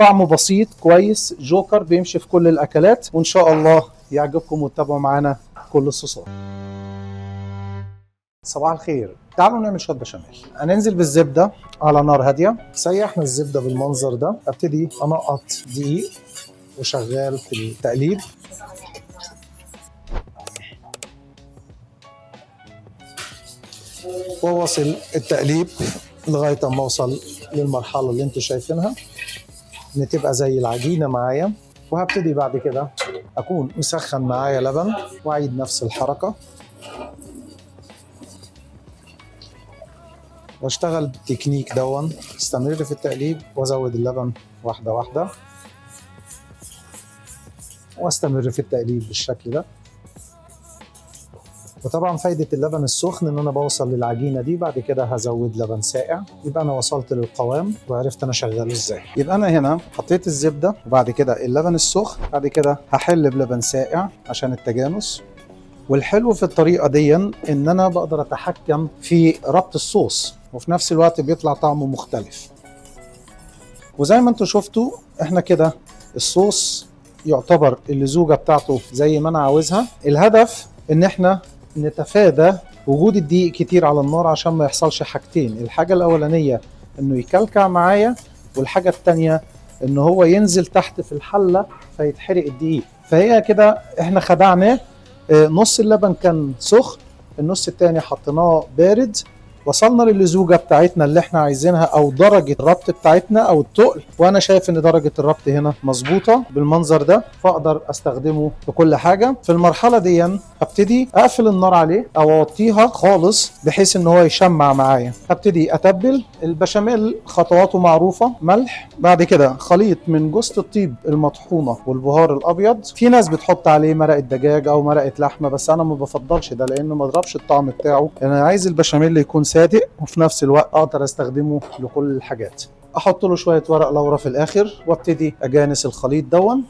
طعمه بسيط كويس، جوكر بيمشي في كل الاكلات، وان شاء الله يعجبكم وتتابعوا معانا كل الصوصات. صباح الخير، تعالوا نعمل شويه بشاميل. هننزل بالزبده على نار هاديه. سيحنا الزبده بالمنظر ده، ابتدي انقط دقيق وشغال في التقليب. واواصل التقليب لغايه اما اوصل للمرحله اللي انتم شايفينها، ان تبقى زي العجينه معايا. وهبتدي بعد كده اكون مسخن معايا لبن واعيد نفس الحركه، واشتغل بالتكنيك دون. استمر في التقليب وازود اللبن واحده واحده، واستمر في التقليب بالشكل ده. وطبعا فايدة اللبن السخن ان انا بوصل للعجينة دي، بعد كده هزود لبن ساقع، يبقى انا وصلت للقوام وعرفت انا شغال ازاي. يبقى انا هنا حطيت الزبدة وبعد كده اللبن السخن، بعد كده هحل بلبن ساقع عشان التجانس. والحلو في الطريقة دي ان انا بقدر اتحكم في ربط الصوص، وفي نفس الوقت بيطلع طعمه مختلف. وزي ما انتم شفتوا احنا كده الصوص يعتبر اللزوجة بتاعته زي ما انا عاوزها. الهدف ان احنا نتفادى وجود الدقيق كتير على النار عشان ما يحصلش حاجتين. الحاجة الأولانية إنه يكلكع معايا، والحاجة التانية إنه هو ينزل تحت في الحلة فيتحرق الدقيق. فهي كده إحنا خدعناه. نص اللبن كان سخن، النص التاني حطيناه بارد، وصلنا للزوجة بتاعتنا اللي احنا عايزينها او درجة الربط بتاعتنا او التقل. وانا شايف ان درجة الربط هنا مظبوطة بالمنظر ده، فاقدر استخدمه في كل حاجة. في المرحلة دي هبتدي اقفل النار عليه او اوطيها خالص بحيث ان هو يشمع معايا. هبتدي اتبل البشاميل، خطواته معروفة. ملح، بعد كده خليط من جوز الطيب المطحونة والبهار الابيض. في ناس بتحط عليه مرقة دجاج او مرقة لحمة، بس انا ما بفضلش ده لانه ما ضربش الطعم بتاعه. انا عايز البشاميل يكون صادق وفي نفس الوقت اقدر استخدمه لكل الحاجات. احط له شويه ورق لورا في الاخر وابتدي اجانس الخليط دون.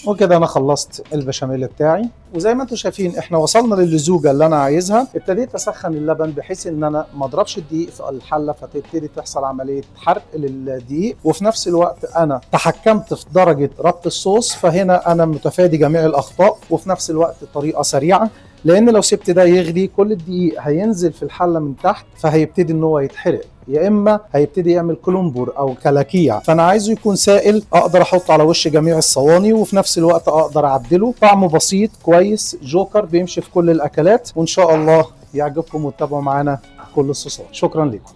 وكده انا خلصت البشاميل بتاعي. وزي ما انتم شايفين احنا وصلنا للزوجه اللي انا عايزها. ابتديت اسخن اللبن بحيث ان انا ما اضربش الدقيق في الحله فتبتدي تحصل عمليه حرق للدقيق، وفي نفس الوقت انا تحكمت في درجه ربط الصوص، فهنا انا متفادي جميع الاخطاء، وفي نفس الوقت طريقه سريعه. لان لو سبت ده يغلي كل الدقيق هينزل في الحله من تحت فهيبتدي ان هو يتحرق، يا اما هيبتدي يعمل كلنبر او كلاكيع. فانا عايزه يكون سائل اقدر احطه على وش جميع الصواني، وفي نفس الوقت اقدر اعدله. طعمه بسيط كويس، جوكر بيمشي في كل الاكلات، وان شاء الله يعجبكم وتتابعوا معانا كل الصوصات. شكرا لكم.